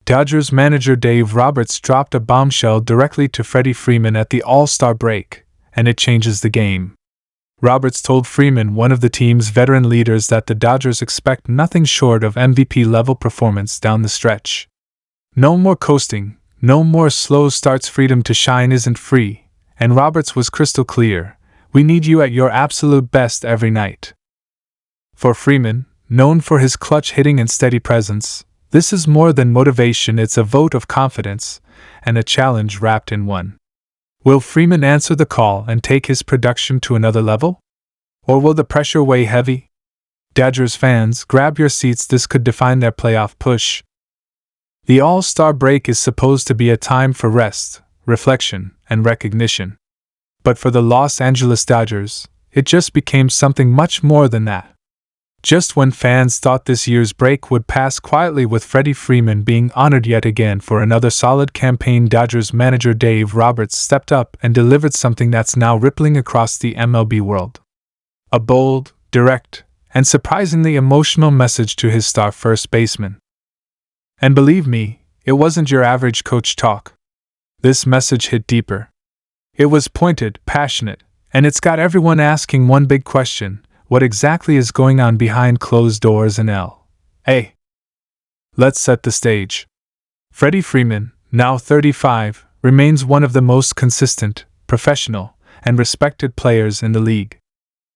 Dodgers manager Dave Roberts dropped a bombshell directly to Freddie Freeman at the All-Star Break, and it changes the game. Roberts told Freeman, one of the team's veteran leaders, that the Dodgers expect nothing short of MVP-level performance down the stretch. No more coasting, no more slow starts. Freedom to shine isn't free, and Roberts was crystal clear: we need you at your absolute best every night. For Freeman, known for his clutch hitting and steady presence, this is more than motivation, it's a vote of confidence, and a challenge wrapped in one. Will Freeman answer the call and take his production to another level? Or will the pressure weigh heavy? Dodgers fans, grab your seats, this could define their playoff push. The All-Star Break is supposed to be a time for rest, reflection, and recognition. But for the Los Angeles Dodgers, it just became something much more than that. Just when fans thought this year's break would pass quietly with Freddie Freeman being honored yet again for another solid campaign, Dodgers manager Dave Roberts stepped up and delivered something that's now rippling across the MLB world. A bold, direct, and surprisingly emotional message to his star first baseman. And believe me, it wasn't your average coach talk. This message hit deeper. It was pointed, passionate, and it's got everyone asking one big question: what exactly is going on behind closed doors in L.A.? Let's set the stage. Freddie Freeman, now 35, remains one of the most consistent, professional, and respected players in the league.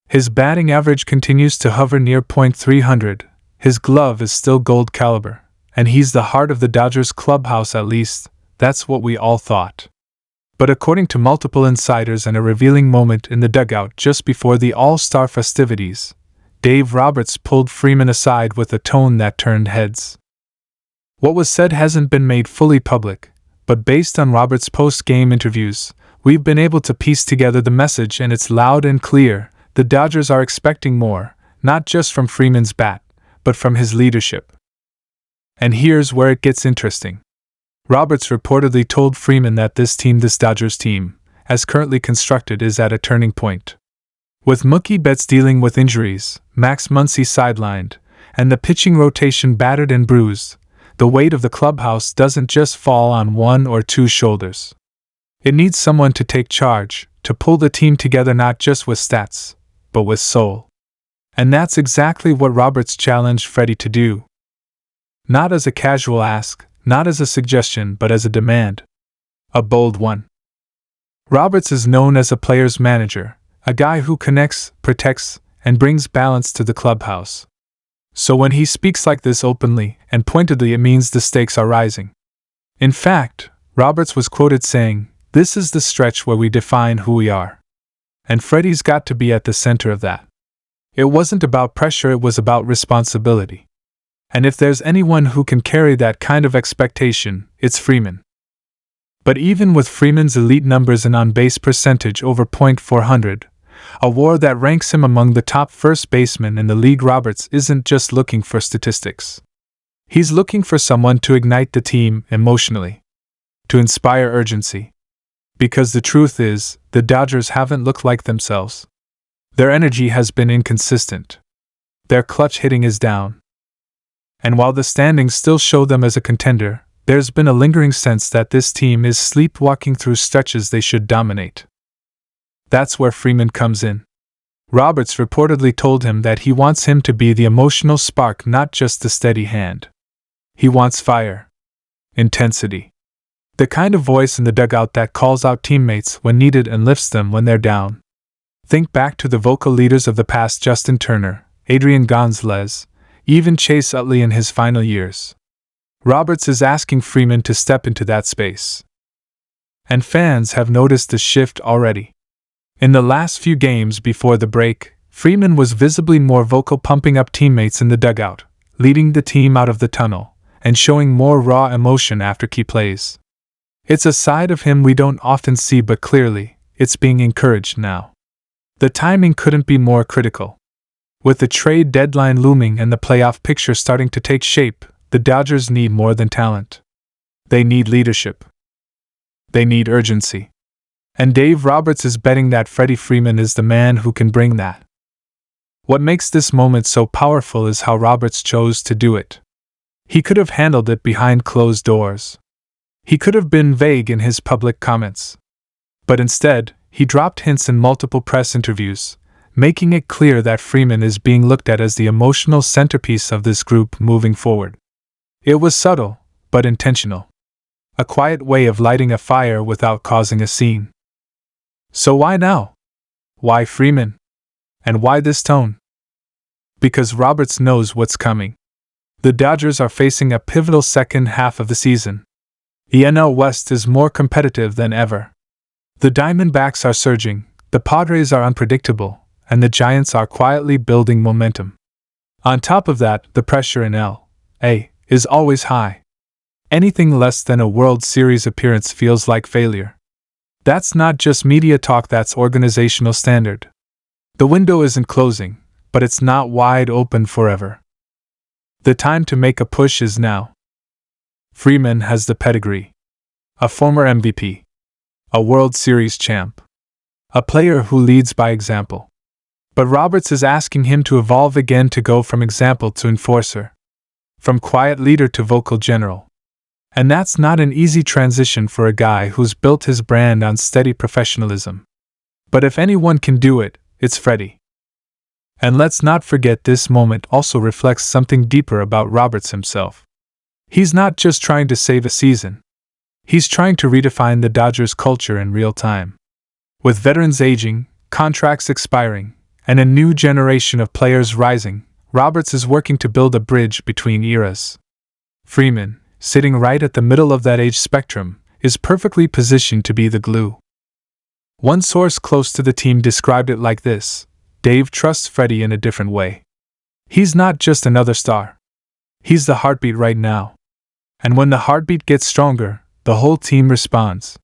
His batting average continues to hover near .300, his glove is still gold caliber, and he's the heart of the Dodgers clubhouse, at least, that's what we all thought. But according to multiple insiders and a revealing moment in the dugout just before the All-Star festivities, Dave Roberts pulled Freeman aside with a tone that turned heads. What was said hasn't been made fully public, but based on Roberts' post-game interviews, we've been able to piece together the message, and it's loud and clear. The Dodgers are expecting more, not just from Freeman's bat, but from his leadership. And here's where it gets interesting. Roberts reportedly told Freeman that this Dodgers team, as currently constructed, is at a turning point. With Mookie Betts dealing with injuries, Max Muncy sidelined, and the pitching rotation battered and bruised, the weight of the clubhouse doesn't just fall on one or two shoulders. It needs someone to take charge, to pull the team together, not just with stats, but with soul. And that's exactly what Roberts challenged Freddie to do. Not as a casual ask, not as a suggestion, but as a demand. A bold one. Roberts is known as a player's manager, a guy who connects, protects, and brings balance to the clubhouse. So when he speaks like this openly and pointedly, it means the stakes are rising. In fact, Roberts was quoted saying, "This is the stretch where we define who we are." And Freddie's got to be at the center of that. It wasn't about pressure, it was about responsibility. And if there's anyone who can carry that kind of expectation, it's Freeman. But even with Freeman's elite numbers and on-base percentage over .400, a WAR that ranks him among the top first basemen in the league, Roberts isn't just looking for statistics. He's looking for someone to ignite the team emotionally, to inspire urgency. Because the truth is, the Dodgers haven't looked like themselves. Their energy has been inconsistent. Their clutch hitting is down. And while the standings still show them as a contender, there's been a lingering sense that this team is sleepwalking through stretches they should dominate. That's where Freeman comes in. Roberts reportedly told him that he wants him to be the emotional spark, not just the steady hand. He wants fire, intensity, the kind of voice in the dugout that calls out teammates when needed and lifts them when they're down. Think back to the vocal leaders of the past: Justin Turner, Adrian Gonzalez, even Chase Utley in his final years. Roberts is asking Freeman to step into that space. And fans have noticed the shift already. In the last few games before the break, Freeman was visibly more vocal, pumping up teammates in the dugout, leading the team out of the tunnel, and showing more raw emotion after key plays. It's a side of him we don't often see, but clearly, it's being encouraged now. The timing couldn't be more critical. With the trade deadline looming and the playoff picture starting to take shape, the Dodgers need more than talent. They need leadership. They need urgency. And Dave Roberts is betting that Freddie Freeman is the man who can bring that. What makes this moment so powerful is how Roberts chose to do it. He could have handled it behind closed doors. He could have been vague in his public comments. But instead, he dropped hints in multiple press interviews, making it clear that Freeman is being looked at as the emotional centerpiece of this group moving forward. It was subtle, but intentional. A quiet way of lighting a fire without causing a scene. So why now? Why Freeman? And why this tone? Because Roberts knows what's coming. The Dodgers are facing a pivotal second half of the season. The NL West is more competitive than ever. The Diamondbacks are surging, the Padres are unpredictable, and the Giants are quietly building momentum. On top of that, the pressure in L.A. is always high. Anything less than a World Series appearance feels like failure. That's not just media talk, that's organizational standard. The window isn't closing, but it's not wide open forever. The time to make a push is now. Freeman has the pedigree. A former MVP. A World Series champ. A player who leads by example. But Roberts is asking him to evolve again, to go from example to enforcer. From quiet leader to vocal general. And that's not an easy transition for a guy who's built his brand on steady professionalism. But if anyone can do it, it's Freddie. And let's not forget, this moment also reflects something deeper about Roberts himself. He's not just trying to save a season. He's trying to redefine the Dodgers culture in real time. With veterans aging, contracts expiring, and a new generation of players rising, Roberts is working to build a bridge between eras. Freeman, sitting right at the middle of that age spectrum, is perfectly positioned to be the glue. One source close to the team described it like this: Dave trusts Freddie in a different way. He's not just another star. He's the heartbeat right now. And when the heartbeat gets stronger, the whole team responds.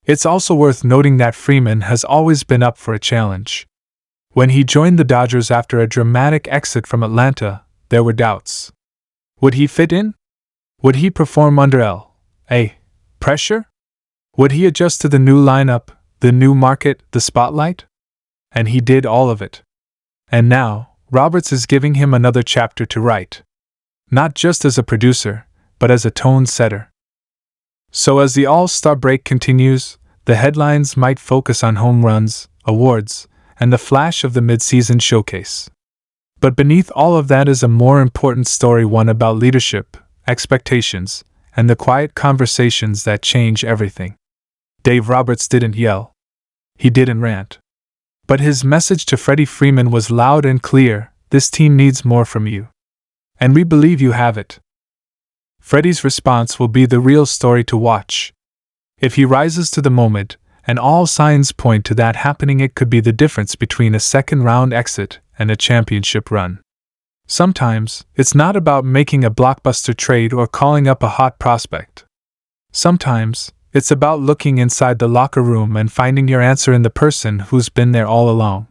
It's also worth noting that Freeman has always been up for a challenge. When he joined the Dodgers after a dramatic exit from Atlanta, there were doubts. Would he fit in? Would he perform under L.A. pressure? Would he adjust to the new lineup, the new market, the spotlight? And he did all of it. And now, Roberts is giving him another chapter to write. Not just as a producer, but as a tone setter. So as the All-Star break continues, the headlines might focus on home runs, awards, and the flash of the midseason showcase. But beneath all of that is a more important story, one about leadership, expectations, and the quiet conversations that change everything. Dave Roberts didn't yell. He didn't rant. But his message to Freddie Freeman was loud and clear: this team needs more from you. And we believe you have it. Freddie's response will be the real story to watch. If he rises to the moment, and all signs point to that happening, it could be the difference between a second-round exit and a championship run. Sometimes, it's not about making a blockbuster trade or calling up a hot prospect. Sometimes, it's about looking inside the locker room and finding your answer in the person who's been there all along.